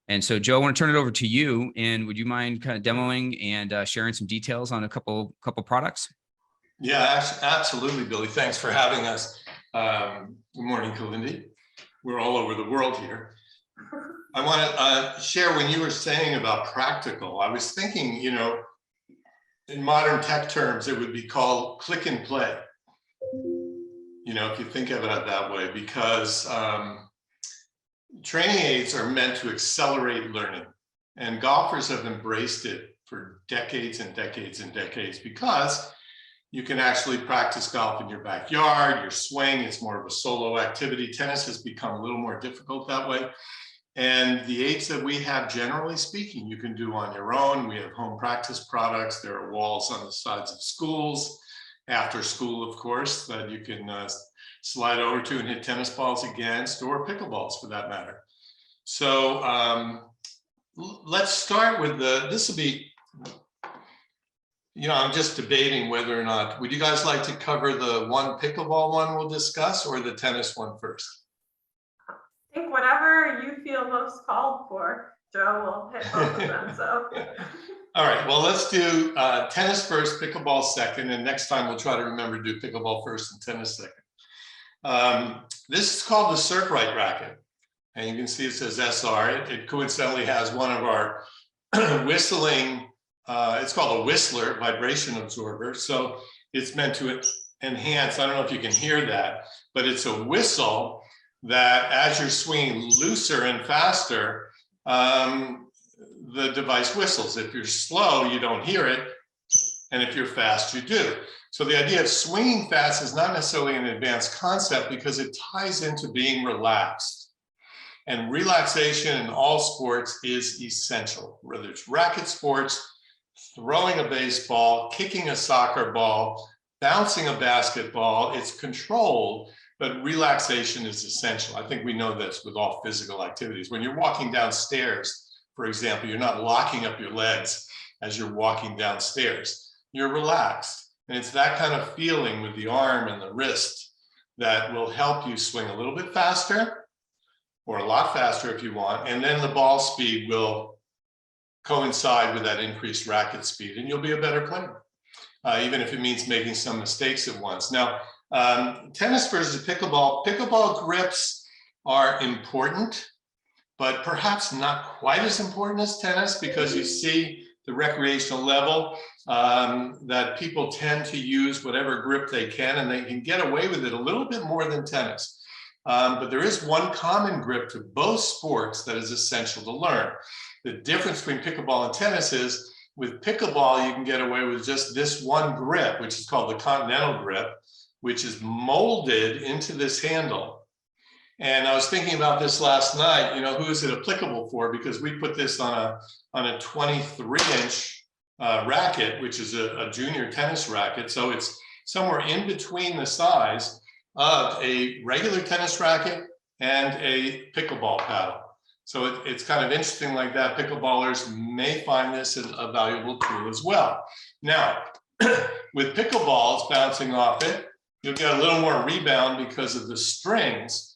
And so, Joe, I want to turn it over to you. And would you mind kind of demoing and sharing some details on a couple products? Yeah, absolutely, Billy. Thanks for having us. Good morning, Kalindi. We're all over the world here. I want to share, when you were saying about practical, I was thinking, you know, in modern tech terms, it would be called click and play. You know, if you think of it that way, because training aids are meant to accelerate learning, and golfers have embraced it for decades and decades and decades, because you can actually practice golf in your backyard, your swing. It's more of a solo activity. Tennis has become a little more difficult that way. And the aids that we have, generally speaking, you can do on your own. We have home practice products. There are walls on the sides of schools, after school, of course, that you can slide over to and hit tennis balls against, or pickleballs for that matter. So let's start with this will be, you know, I'm just debating whether or not, would you guys like to cover the one pickleball one we'll discuss, or the tennis one first? I think whatever you feel most called for. Joe will hit both of them, so. All right, well, let's do tennis first, pickleball second, and next time we'll try to remember to do pickleball first and tennis second. This is called the Cirque Right racket, and you can see it says SR. It coincidentally has one of our whistling, it's called a Whistler vibration absorber. So it's meant to enhance, I don't know if you can hear that, but it's a whistle that as you're swinging looser and faster, the device whistles. If you're slow, you don't hear it. And if you're fast, you do. So the idea of swinging fast is not necessarily an advanced concept, because it ties into being relaxed. And relaxation in all sports is essential, whether it's racket sports, throwing a baseball, kicking a soccer ball, bouncing a basketball. It's controlled, but relaxation is essential. I think we know this with all physical activities. When you're walking downstairs, for example, you're not locking up your legs as you're walking downstairs. You're relaxed. And it's that kind of feeling with the arm and the wrist that will help you swing a little bit faster, or a lot faster if you want. And then the ball speed will coincide with that increased racket speed, and you'll be a better player, even if it means making some mistakes at once. Now, tennis versus pickleball grips are important, but perhaps not quite as important as tennis, because you see the recreational level that people tend to use whatever grip they can, and they can get away with it a little bit more than tennis. But there is one common grip to both sports that is essential to learn. The difference between pickleball and tennis is, with pickleball, you can get away with just this one grip, which is called the continental grip, which is molded into this handle. And I was thinking about this last night, you know, who is it applicable for? Because we put this on a 23-inch racket, which is a junior tennis racket. So it's somewhere in between the size of a regular tennis racket and a pickleball paddle. So it's kind of interesting like that. Pickleballers may find this a valuable tool as well. Now, with pickleballs bouncing off it, you'll get a little more rebound because of the strings.